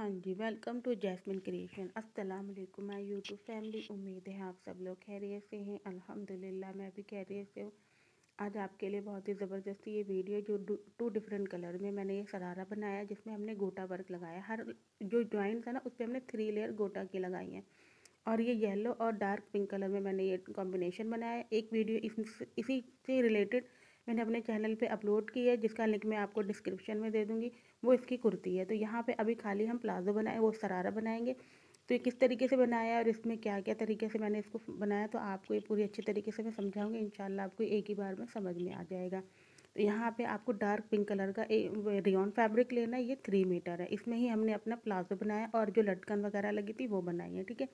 हाँ जी, welcome to jasmine creation. अस्सलाम वालेकुम माय यूट्यूब फैमिली। उम्मीद है आप सब लोग खैरियत से हैं। अल्हम्दुलिल्लाह मैं भी खैरियत से हूँ। आज आपके लिए बहुत ही ज़बरदस्ती ये वीडियो जो टू डिफरेंट कलर में मैंने ये शरारा बनाया, जिसमें हमने गोटा वर्क लगाया। हर जो जॉइंट्स है ना, उस पर हमने 3 लेयर गोटा की लगाई हैं। और ये येलो और डार्क पिंक कलर में मैंने ये कॉम्बिनेशन बनाया है। एक वीडियो इसी से रिलेटेड मैंने अपने चैनल पे अपलोड की है, जिसका लिंक मैं आपको डिस्क्रिप्शन में दे दूँगी। वो इसकी कुर्ती है। तो यहाँ पे अभी खाली हम प्लाजो बनाए, वो शरारा बनाएंगे। तो ये किस तरीके से बनाया है और इसमें क्या क्या तरीके से मैंने इसको बनाया, तो आपको ये पूरी अच्छी तरीके से मैं समझाऊंगी। इंशाल्लाह आपको एक ही बार में समझ में आ जाएगा। तो यहाँ पे आपको डार्क पिंक कलर का रियॉन फैब्रिक लेना है। ये 3 मीटर है। इसमें ही हमने अपना प्लाजो बनाया और जो लटकन वगैरह लगी थी वो बनाई है। ठीक है।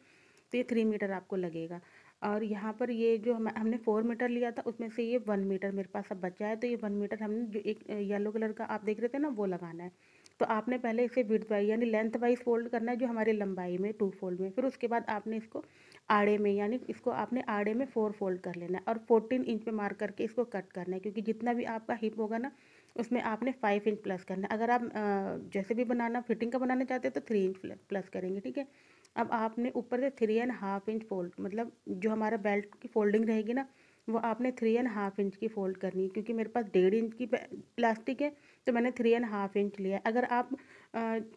तो ये 3 मीटर आपको लगेगा। और यहाँ पर ये जो हमने 4 मीटर लिया था, उसमें से ये 1 मीटर मेरे पास अब बचा है। तो ये 1 मीटर हमने जो एक येलो कलर का आप देख रहे थे ना, वो लगाना है। तो आपने पहले इसे विड्थ वाइज यानी लेंथ वाइज फोल्ड करना है, जो हमारी लंबाई में 2 फोल्ड में। फिर उसके बाद आपने इसको आड़े में, यानी इसको आपने आड़े में 4 फोल्ड कर लेना है और 14 इंच पे मार्क करके इसको कट करना है। क्योंकि जितना भी आपका हिप होगा ना, उसमें आपने 5 इंच प्लस करना है। अगर आप जैसे भी बनाना फिटिंग का बनाना चाहते हैं तो 3 इंच प्लस करेंगे। ठीक है। अब आपने ऊपर से 3.5 इंच फोल्ड, मतलब जो हमारा बेल्ट की फोल्डिंग रहेगी ना, वो आपने 3.5 इंच की फोल्ड करनी है। क्योंकि मेरे पास 1.5 इंच की प्लास्टिक है, तो मैंने 3.5 इंच लिया है। अगर आप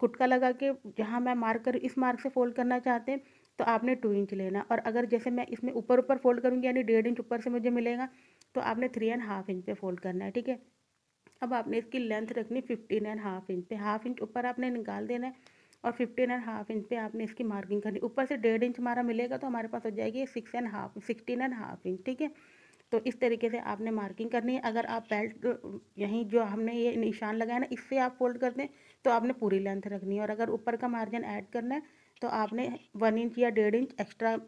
कुटका लगा के जहाँ मैं मार्क कर इस मार्क से फोल्ड करना चाहते हैं, तो आपने 2 इंच लेना। और अगर जैसे मैं इसमें ऊपर ऊपर फोल्ड करूँगी, यानी 1.5 इंच ऊपर से मुझे मिलेगा, तो आपने 3.5 इंच पे फोल्ड करना है। ठीक है। अब आपने इसकी लेंथ रखनी 15.5 इंच पे। हाफ इंच ऊपर आपने निकाल देना है और 15.5 इंच पे आपने इसकी मार्किंग करनी। ऊपर से 1.5 इंच हमारा मिलेगा, तो हमारे पास हो जाएगी 16.5 इंच। ठीक है। तो इस तरीके से आपने मार्किंग करनी है। अगर आप बेल्ट यहीं जो हमने ये निशान लगाया ना, इससे आप फोल्ड करते हैं, तो आपने पूरी लेंथ रखनी है। और अगर ऊपर का मार्जिन ऐड करना है, तो आपने 1 इंच या 1.5 इंच एक्स्ट्रा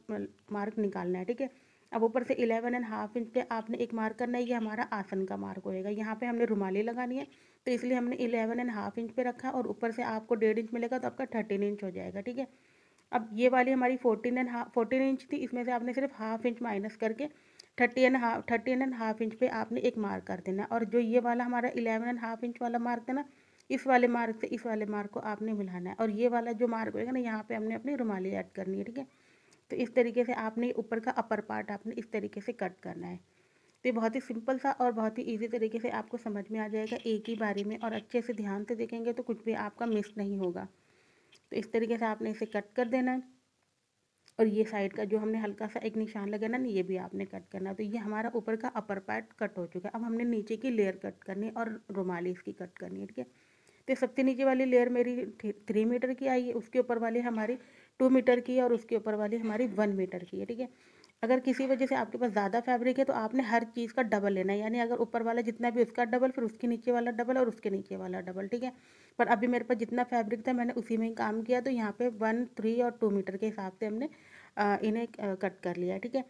मार्क निकालना है। ठीक है। अब ऊपर से 11.5 इंच पे आपने एक मार्क करना है। ये हमारा आसन का मार्क होएगा। यहाँ पे हमने रुमाली लगानी है, तो इसलिए हमने 11.5 इंच पे रखा। और ऊपर से आपको 1.5 इंच मिलेगा, तो आपका 13 इंच हो जाएगा। ठीक है। अब ये वाली हमारी 14 इंच थी, इसमें से आपने सिर्फ हाफ इंच माइनस करके 13.5 इंच पे आपने एक मार्क कर देना। और जो ये वाला हमारा 11.5 इंच वाला मार्क था ना, इस वाले मार्क से इस वाले मार्क को आपने मिलाना है। और ये वाला जो मार्क होएगा ना, यहाँ पे हमने अपनी रुमाली ऐड करनी है। ठीक है। तो इस तरीके से आपने ऊपर का अपर पार्ट आपने इस तरीके से कट करना है। तो ये बहुत ही सिंपल सा और बहुत ही ईजी तरीके से आपको समझ में आ जाएगा एक ही बारी में। और अच्छे से ध्यान से देखेंगे तो कुछ भी आपका मिस नहीं होगा। तो इस तरीके से आपने इसे कट कर देना है। और ये साइड का जो हमने हल्का सा एक निशान लगाना ना, ये भी आपने कट करना है। तो ये हमारा ऊपर का अपर पार्ट कट हो चुका है। अब हमने नीचे की लेयर कट करनी है और रुमाली इसकी कट करनी है। ठीक है। तो सबसे नीचे वाली लेयर मेरी 3 मीटर की आई है, उसके ऊपर वाली हमारी 2 मीटर की है और उसके ऊपर वाली हमारी 1 मीटर की है। ठीक है। अगर किसी वजह से आपके पास ज़्यादा फैब्रिक है, तो आपने हर चीज़ का डबल लेना है। यानी अगर ऊपर वाला जितना भी उसका डबल, फिर उसके नीचे वाला डबल और उसके नीचे वाला डबल। ठीक है। पर अभी मेरे पास जितना फैब्रिक था, मैंने उसी में ही काम किया। तो यहाँ पे 1, 3 और 2 मीटर के हिसाब से हमने इन्हें कट कर लिया है। ठीक है।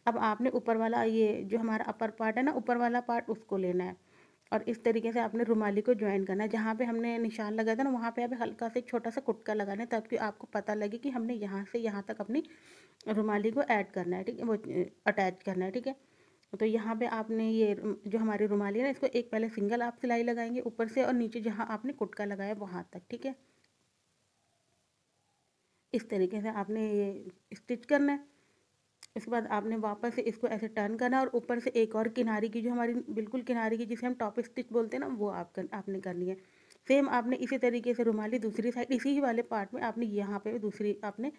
अब आपने ऊपर वाला ये जो हमारा अपर पार्ट है ना, ऊपर वाला पार्ट उसको लेना है। और इस तरीके से आपने रुमाली को ज्वाइन करना है। जहाँ पे हमने निशान लगाया था ना, वहाँ पे आप हल्का से एक छोटा सा कुटका लगाना है, ताकि आपको पता लगे कि हमने यहाँ से यहाँ तक अपनी रुमाली को ऐड करना है। ठीक है। वो अटैच करना है। ठीक है। तो यहाँ पे आपने ये जो हमारी रुमाली है ना, इसको एक पहले सिंगल आप सिलाई लगाएंगे ऊपर से, और नीचे जहाँ आपने कुटका लगाया वहाँ तक। ठीक है। इस तरीके से आपने ये स्टिच करना है। इसके बाद आपने वापस से इसको ऐसे टर्न करना है, और ऊपर से एक और किनारे की जो हमारी बिल्कुल किनारे की, जिसे हम टॉप स्टिच बोलते हैं ना, वो आपने करनी है। सेम आपने इसी तरीके से रुमाली दूसरी साइड इसी ही वाले पार्ट में आपने यहाँ पे दूसरी आपने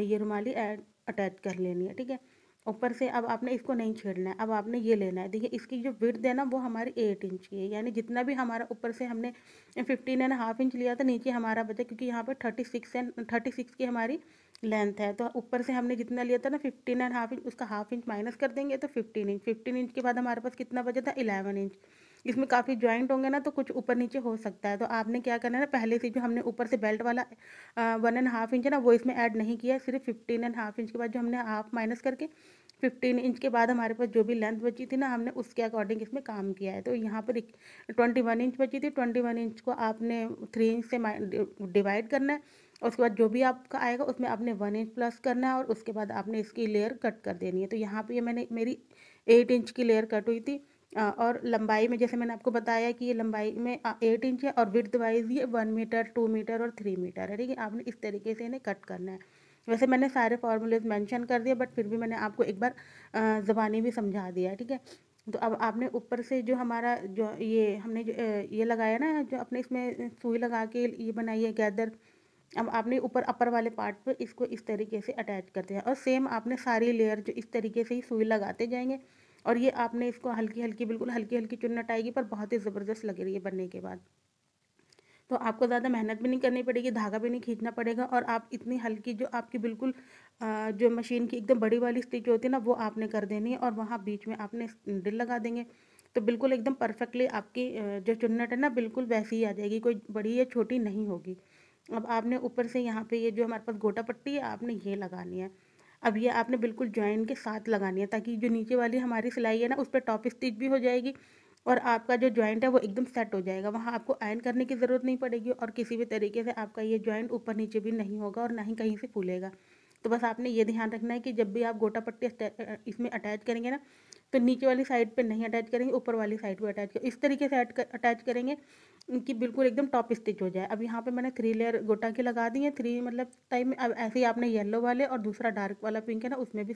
ये रुमाली अटैच कर लेनी है। ठीक है। ऊपर से अब आपने इसको नहीं छेड़ना है। अब आपने ये लेना है। देखिए, इसकी जो विड्थ है ना, वो हमारी 8 इंच की है। यानी जितना भी हमारा ऊपर से हमने 15.5 इंच लिया था, नीचे हमारा बचा, क्योंकि यहाँ पर 36 की हमारी लेंथ है। तो ऊपर से हमने जितना लिया था ना 15.5 इंच, उसका हाफ इंच माइनस कर देंगे, तो 15 इंच। 15 इंच के बाद हमारे पास कितना बचा था, 11 इंच। इसमें काफ़ी जॉइंट होंगे ना, तो कुछ ऊपर नीचे हो सकता है। तो आपने क्या करना है ना, पहले से जो हमने ऊपर से बेल्ट वाला 1.5 इंच है ना, वो इसमें ऐड नहीं किया है। सिर्फ 15.5 इंच के बाद जो हमने हाफ माइनस करके 15 इंच के बाद हमारे पास जो भी लेंथ बची थी ना, हमने उसके अकॉर्डिंग इसमें काम किया है। तो यहाँ पर 21 इंच बची थी। 21 इंच को आपने 3 इंच से डिवाइड करना है। और उसके बाद जो भी आपका आएगा, उसमें आपने 1 इंच प्लस करना है, और उसके बाद आपने इसकी लेयर कट कर देनी है। तो यहाँ पे ये मैंने मेरी 8 इंच की लेयर कट हुई थी। और लंबाई में जैसे मैंने आपको बताया कि ये लंबाई में 8 इंच है और विड्थ वाइज ये 1 मीटर 2 मीटर और 3 मीटर है, ठीक है। आपने इस तरीके से इन्हें कट करना है। वैसे मैंने सारे फार्मूलेज मेंशन कर दिए, बट फिर भी मैंने आपको एक बार ज़बानी भी समझा दिया, ठीक है। तो अब आपने ऊपर से जो हमारा जो ये हमने जो ये लगाया ना, जो अपने इसमें सुई लगा के ये बनाई है गैदर, अब आपने ऊपर अपर वाले पार्ट पर इसको इस तरीके से अटैच करते हैं और सेम आपने सारी लेयर जो इस तरीके से ही सुई लगाते जाएंगे। और ये आपने इसको हल्की हल्की, बिल्कुल हल्की हल्की चुन्नट आएगी, पर बहुत ही ज़बरदस्त लग रही है बनने के बाद। तो आपको ज़्यादा मेहनत भी नहीं करनी पड़ेगी, धागा भी नहीं खींचना पड़ेगा, और आप इतनी हल्की जो आपकी बिल्कुल जो मशीन की एकदम बड़ी वाली स्टिच होती है ना, वो आपने कर देनी है, और वहाँ बीच में आपने ड्रिल लगा देंगे। तो बिल्कुल एकदम परफेक्टली आपकी जो चुन्नट है ना, बिल्कुल वैसी ही आ जाएगी, कोई बड़ी या छोटी नहीं होगी। अब आपने ऊपर से यहाँ पे ये जो हमारे पास गोटा पट्टी है, आपने ये लगानी है। अब ये आपने बिल्कुल जॉइन के साथ लगानी है, ताकि जो नीचे वाली हमारी सिलाई है ना, उस पर टॉप स्टिच भी हो जाएगी, और आपका जो जॉइंट है वो एकदम सेट हो जाएगा। वहाँ आपको आयरन करने की ज़रूरत नहीं पड़ेगी, और किसी भी तरीके से आपका ये जॉइंट ऊपर नीचे भी नहीं होगा, और ना ही कहीं से फूलेगा। तो बस आपने ये ध्यान रखना है कि जब भी आप गोटा पट्टी इसमें अटैच करेंगे ना, तो नीचे वाली साइड पे नहीं अटैच करेंगे, ऊपर वाली साइड पे अटैच कर, इस तरीके से अटैच करेंगे कि बिल्कुल एकदम टॉप स्टिच हो जाए। अब यहाँ पे मैंने 3 लेयर गोटा की लगा दी है, 3 मतलब टाइम में। अब ऐसे ही आपने येलो वाले और दूसरा डार्क वाला पिंक है ना, उसमें भी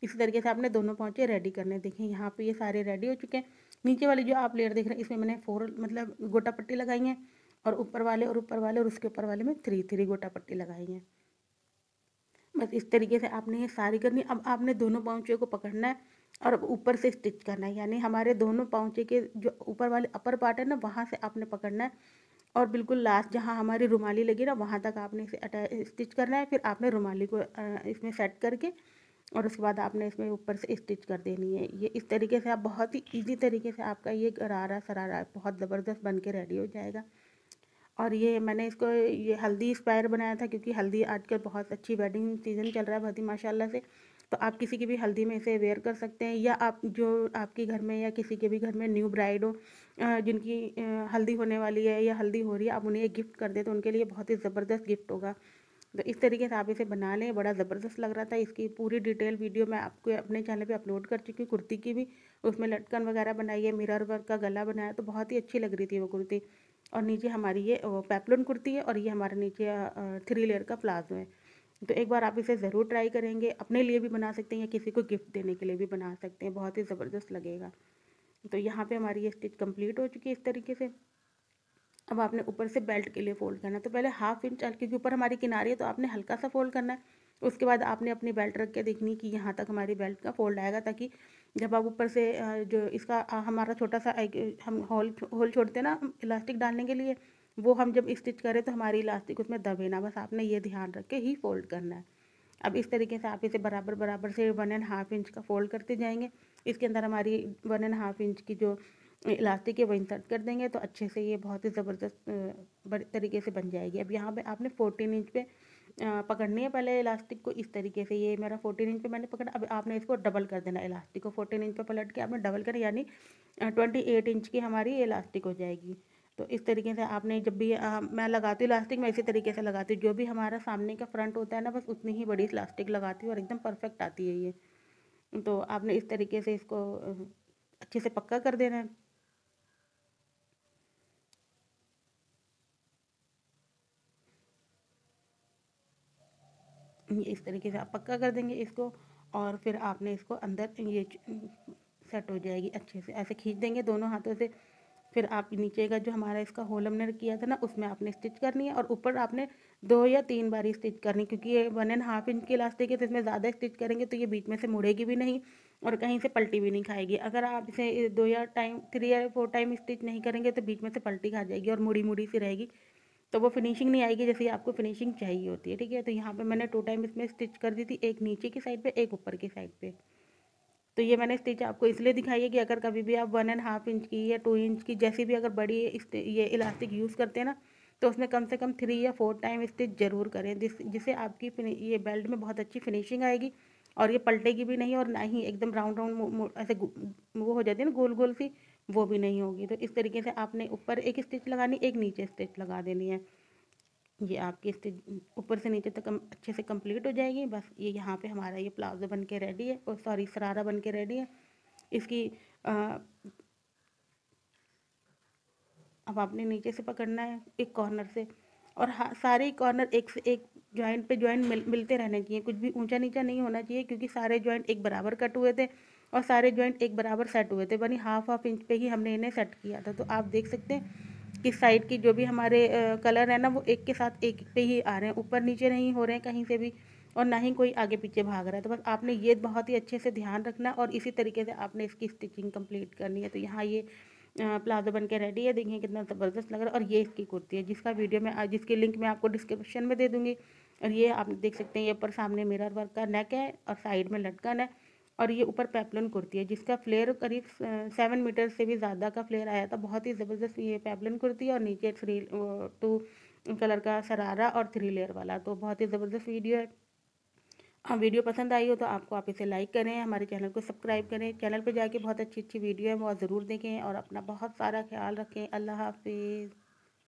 इसी तरीके से आपने दोनों पहुँचे रेडी करने। देखिए यहाँ पे ये सारे रेडी हो चुके हैं। नीचे वाली जो आप लेयर देख रहे हैं, इसमें मैंने 4 मतलब गोटा पट्टी लगाई है, और ऊपर वाले और ऊपर वाले और उसके ऊपर वाले में 3 गोटा पट्टी लगाई है। बस इस तरीके से आपने ये सारी करनी। अब आपने दोनों पाँचे को पकड़ना है और ऊपर से स्टिच करना है, यानी हमारे दोनों पाँचे के जो ऊपर वाले अपर पार्ट है ना, वहाँ से आपने पकड़ना है, और बिल्कुल लास्ट जहाँ हमारी रुमाली लगी ना, वहाँ तक आपने इसे स्टिच करना है। फिर आपने रुमाली को इसमें सेट करके, और उसके बाद आपने इसमें ऊपर से स्टिच कर देनी है। ये इस तरीके से आप बहुत ही ईजी तरीके से आपका ये गरारा सरारा बहुत ज़बरदस्त बन के रेडी हो जाएगा। और ये मैंने इसको ये हल्दी इंस्पायर बनाया था, क्योंकि हल्दी आजकल बहुत अच्छी वेडिंग सीजन चल रहा है बहुत ही माशाल्लाह से। तो आप किसी की भी हल्दी में इसे वेयर कर सकते हैं, या आप जो आपके घर में या किसी के भी घर में न्यू ब्राइड हो, जिनकी हल्दी होने वाली है या हल्दी हो रही है, आप उन्हें ये गिफ्ट कर दें तो उनके लिए बहुत ही ज़बरदस्त गिफ्ट होगा। तो इस तरीके से आप इसे बना लें, बड़ा ज़बरदस्त लग रहा था। इसकी पूरी डिटेल वीडियो मैं आपको अपने चैनल पे अपलोड कर चुकी हूँ, कुर्ती की भी। उसमें लटकन वगैरह बनाई है, मिरर वर्क का गला बनाया, तो बहुत ही अच्छी लग रही थी वो कुर्ती। और नीचे हमारी ये पेप्लून कुर्ती है, और ये हमारे नीचे 3 लेयर का प्लाजो है। तो एक बार आप इसे ज़रूर ट्राई करेंगे, अपने लिए भी बना सकते हैं या किसी को गिफ्ट देने के लिए भी बना सकते हैं, बहुत ही ज़बरदस्त लगेगा। तो यहाँ पे हमारी ये स्टिच कंप्लीट हो चुकी है इस तरीके से। अब आपने ऊपर से बेल्ट के लिए फ़ोल्ड करना है, तो पहले हाफ इंच, क्योंकि ऊपर हमारी किनारी है तो आपने हल्का सा फ़ोल्ड करना है। उसके बाद आपने अपनी बेल्ट रख के देखनी कि यहाँ तक हमारी बेल्ट का फ़ोल्ड आएगा, ताकि जब आप ऊपर से जो इसका हमारा छोटा सा हम होल होल छोड़ते हैं ना इलास्टिक डालने के लिए, वो हम जब स्टिच करें तो हमारी इलास्टिक उसमें दबे ना। बस आपने ये ध्यान रख के ही फ़ोल्ड करना है। अब इस तरीके से आप इसे बराबर बराबर से 1.5 इंच का फ़ोल्ड करते जाएंगे। इसके अंदर हमारी 1.5 इंच की जो इलास्टिक है वो इंसर्ट कर देंगे, तो अच्छे से ये बहुत ही ज़बरदस्त बड़े तरीके से बन जाएगी। अब यहाँ पे आपने 14 इंच पे पकड़नी है पहले इलास्टिक को, इस तरीके से। ये मेरा 14 इंच पे मैंने पकड़ा। अब आपने इसको डबल कर देना इलास्टिक को, 14 इंच पे पलट के आपने डबल कर, यानी 28 इंच की हमारी इलास्टिक हो जाएगी। तो इस तरीके से आपने जब भी मैं लगाती हूँ इलास्टिक, मैं इसी तरीके से लगाती हूँ। जो भी हमारा सामने का फ्रंट होता है ना, बस उतनी ही बड़ी इलास्टिक लगाती हूँ, और एकदम परफेक्ट आती है ये। तो आपने इस तरीके से इसको अच्छे से पक्का कर देना है। ये इस तरीके से आप पक्का कर देंगे इसको, और फिर आपने इसको अंदर ये सेट हो जाएगी अच्छे से, ऐसे खींच देंगे दोनों हाथों से। फिर आप नीचे का जो हमारा इसका होल हमने किया था ना, उसमें आपने स्टिच करनी है, और ऊपर आपने 2 या 3 बारी स्टिच करनी, क्योंकि ये 1.5 इंच की इलास्टिक है, तो इसमें ज़्यादा स्टिच करेंगे तो ये बीच में से मुड़ेगी भी नहीं, और कहीं से पलटी भी नहीं खाएगी। अगर आप इसे 3 या 4 टाइम स्टिच नहीं करेंगे तो बीच में से पलटी खा जाएगी और मुड़ी मुड़ी सी रहेगी, तो वो फिनिशिंग नहीं आएगी जैसे आपको फिनिशिंग चाहिए होती है, ठीक है। तो यहाँ पे मैंने 2 टाइम इसमें स्टिच कर दी थी, एक नीचे की साइड पे, एक ऊपर की साइड पे। तो ये मैंने स्टिच आपको इसलिए दिखाई है कि अगर कभी भी आप 1.5 इंच की या 2 इंच की जैसी भी अगर बड़ी ये इलास्टिक यूज़ करते हैं ना, तो उसमें कम से कम 3 या 4 टाइम स्टिच ज़रूर करें, जिससे आपकी ये बेल्ट में बहुत अच्छी फिनिशिंग आएगी, और ये पलटेगी भी नहीं, और ना ही एकदम राउंड राउंड ऐसे वो हो जाती है ना गोल गोल सी, वो भी नहीं होगी। तो इस तरीके से आपने ऊपर एक स्टिच लगानी, एक नीचे स्टिच लगा देनी है। ये आपकी स्टिच ऊपर से नीचे तक अच्छे से कंप्लीट हो जाएगी। बस ये यहाँ पे हमारा ये प्लाजो बन के रेडी है, और सॉरी शरारा बन के रेडी है। इसकी अब आपने नीचे से पकड़ना है एक कॉर्नर से, और सारे कॉर्नर एक से एक जॉइंट पे जॉइंट मिलते रहने चाहिए, कुछ भी ऊंचा नीचा नहीं होना चाहिए, क्योंकि सारे जॉइंट एक बराबर कट हुए थे और सारे जॉइंट एक बराबर सेट हुए थे, बनी हाफ इंच पे ही हमने इन्हें सेट किया था। तो आप देख सकते हैं कि साइड की जो भी हमारे कलर है ना, वो एक के साथ एक पे ही आ रहे हैं, ऊपर नीचे नहीं हो रहे हैं कहीं से भी, और ना ही कोई आगे पीछे भाग रहा है। तो बस आपने ये बहुत ही अच्छे से ध्यान रखना और इसी तरीके से आपने इसकी स्टिचिंग कंप्लीट करनी है। तो यहाँ ये प्लाजो बन के रेडी है, देखिए कितना ज़बरदस्त लग रहा है। और ये इसकी कुर्ती है जिसका वीडियो मैं जिसकी लिंक मैं आपको डिस्क्रिप्शन में दे दूँगी। और ये आप देख सकते हैं, ये ऊपर सामने मिरर वर्क का नेक है और साइड में लटकन है, और ये ऊपर पेपलन कुर्ती है जिसका फ्लेयर करीब 7 मीटर से भी ज़्यादा का फ्लेयर आया था। बहुत ही ज़बरदस्त ये पेपलन कुर्ती है, और नीचे 2 कलर का शरारा और 3 लेयर वाला। तो बहुत ही ज़बरदस्त वीडियो है। हाँ, वीडियो पसंद आई हो तो आप इसे लाइक करें, हमारे चैनल को सब्सक्राइब करें। चैनल पे जाके बहुत अच्छी अच्छी वीडियो है वो ज़रूर देखें, और अपना बहुत सारा ख्याल रखें। अल्लाह हाफिज़।